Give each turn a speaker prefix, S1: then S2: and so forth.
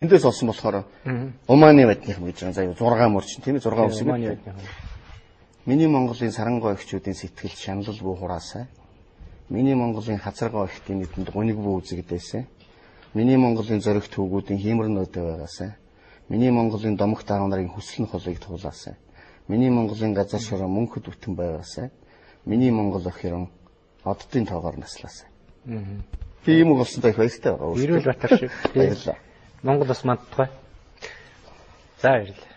S1: Эндээс олсон болохоор Умааны бадных гэж байгаа. Заяа 6 мөрчин тийм ээ 6 үсэг. Миний Монголын сарангой эгчүүдийн сэтгэлд шаналл буу хураасай. Миний Монголын хазаргой эгчдийн нэдэнд гуниг буу үзэгдээсэй. Миний Монголын зориг түүгүүдийн хиймэрнүүдэ байгаасай. Миний Монголын домогт аав нарын хүсэл нөхөлийг туулаасай. Миний Монголын газар шороо мөнхөд бүтэн байгаасай. Миний Монгол өх хэрэн оддын тоогоор наслаасай. Тийм үг болсон байх баяртай байгаа.
S2: Эрүүл Батар шиг.
S1: Баярлалаа.
S2: Монгол бас мандтугай. За баярлалаа.